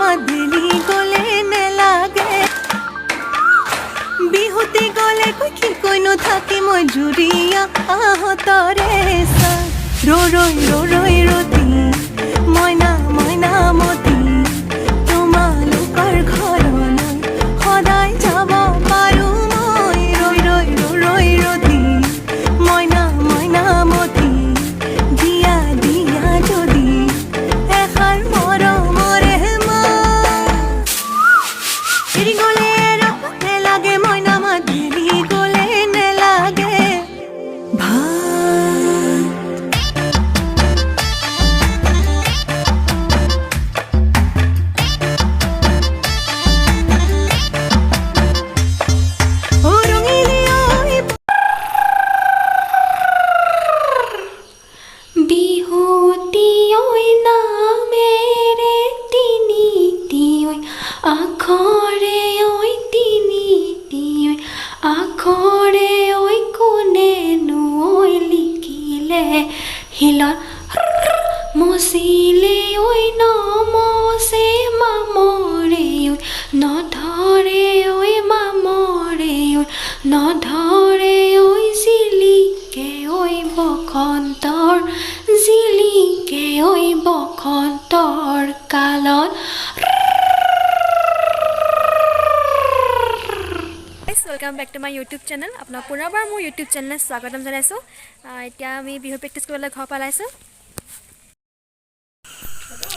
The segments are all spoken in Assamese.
মাদিলি গলে নেলাগে বিহুতি গলে কি কইনো থাকি মই জুৰিয়া আহতৰে ৰৈ ৰতি মইনা মতি তোমালোকৰ ঘৰলৈ সদায় যাব পাৰো মই ৰৈ ৰতি মইনা মতি দিয়া যদি এষাৰ মৰমৰে এৰি গলে নেলাগে মইনা মাদিলি গলে নেলাগে মচিলে ঐ নমছে মামৰে ঐ নধৰে ঐ মামৰে ঐ নধৰে ঐ জিলিকে ঐ বসন্তৰ জিলিকে ঐ বসন্তৰ কালত welcome back to my YouTube channel अपना पुनर्बार मोर यूट्यूब चैनल स्वागतम जनाइছোঁ এতিয়া আমি বিহু প্ৰেক্টিছ কৰিবলৈ ঘৰ পালাইছোঁ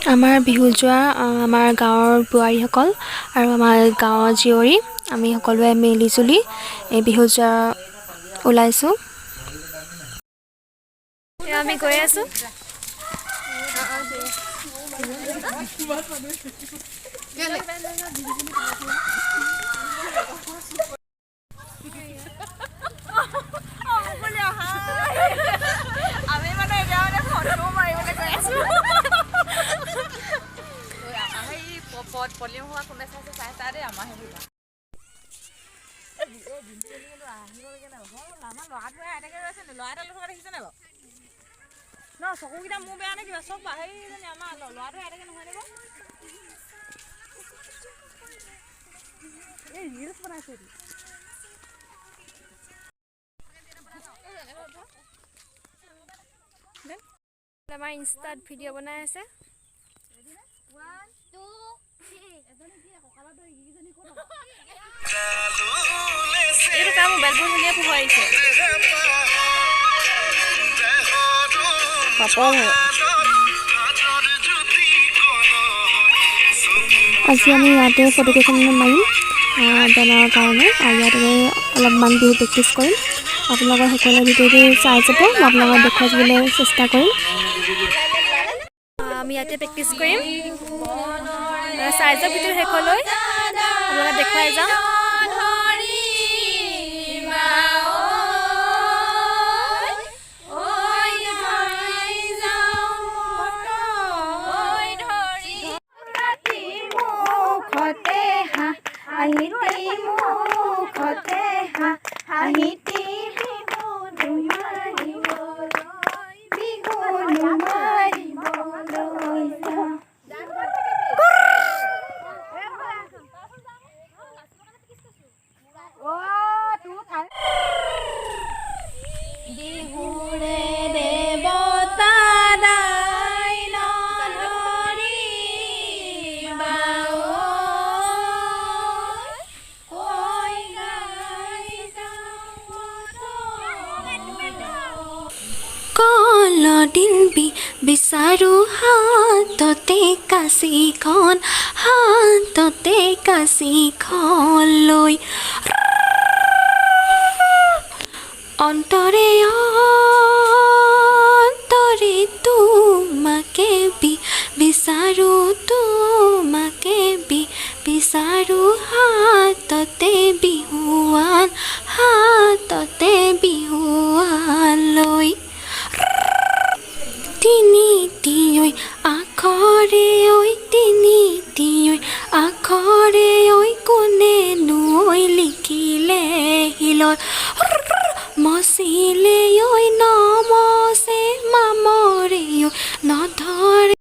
আমাৰ বিহু যোৱা আমাৰ গাঁৱৰ বোৱাৰীসকল আৰু আমাৰ গাঁৱৰ জীয়ৰী আমি সকলোৱে মিলি জুলি এই বিহু যোৱা ওলাইছোঁ আমি গৈ আছোঁ পলিং হোৱা কোনে চাইছে চাই দে আমাৰ হেৰিবা আমাৰ ল'ৰাটোৱে আইতাকে ৰৈছে নি ল'ৰা এটা লগত দেখিছে নে বাৰু ন চকুকেইটা মোৰ বেয়া নে কিবা চব হেৰি আমাৰ ল'ৰাটোৱে আইতাকে নহয় নে বাৰু এই ৰিলছ বনাইছে আমাৰ ইনষ্টাত ভিডিঅ' বনাই আছে এইটো তাৰ মোবাইলবোৰ শুনিয়ে পোহাইছে আজি আমি ইয়াতে ফটো কেইখনমান মাৰিম বনোৱাৰ কাৰণে আৰু ইয়াতে অলপমান বিহু প্ৰেক্টিছ কৰিম আপোনালোকৰ সকলোৰে ভিডিঅ'টো চাই যাব মই আপোনালোকক দেখুৱাই দিবলৈ চেষ্টা কৰিম আমি ইয়াতে প্ৰেক্টিছ কৰিম চাই যাব ভিডিঅ' শেষলৈ আপোনালোকক দেখুৱাই যাম বিচাৰো হাততে কাঁচিখন লৈ অন্তৰে তোমাকে বিচাৰো হাততে বিহুৱান লৈ তিনিটি আখৰে কোনে নৈ লিখিলে শিলত মচিলে নমছে মামৰে নধৰে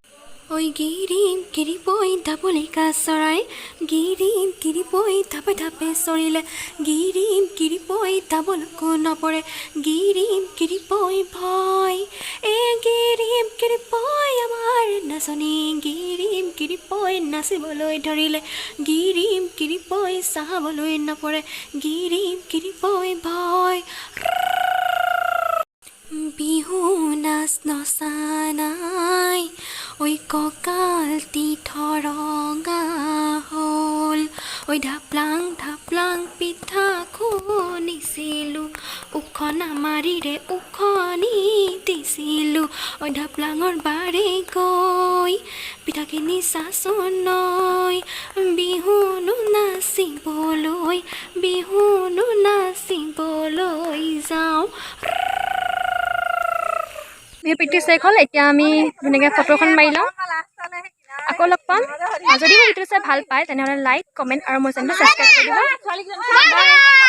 ঐ গিৰিম গিৰিপৈ ঢাপলিকা চৰাই গিৰিম গিৰিপৈ ঢাপে ঢাপে চৰিলে গিৰিম গিৰিপৈ ঢাবলকো নপৰে গিৰিম গিৰিপৈ ভয় গিৰিম গিৰিপৈ আমাৰ নাচনী গিৰিম গিৰিপৈ নাচিবলৈ ধৰিলে গিৰিম গিৰিপৈ চাবলৈ নপৰে গিৰিম গিৰিপৈ ভয় বিহু নাচ নচা নাই ঐ কঁকাল তীৰ্থৰঙা হ'ল ঐ ঢাপলাং ঢাপলাং পিঠা খুন্দিছিলোঁ উখনা মাৰিৰে উখনি দিছিলোঁ ঐ ঢাপলাঙৰ বাৰে গৈ পিঠাখিনি চাচোন বিহুনো নাচিবলৈ যাওঁ বিহু প্ৰেক্টিছ শেষ হ'ল এতিয়া আমি ধুনীয়াকৈ ফটো এখন মাৰি লওঁ আকৌ লগ পাম যদি মোৰ ভিডিঅ' চাই ভাল পায় তেনেহ'লে লাইক কমেণ্ট আৰু মোৰ চেনেলটো ছাবস্ক্ৰাইব কৰি দিব বাই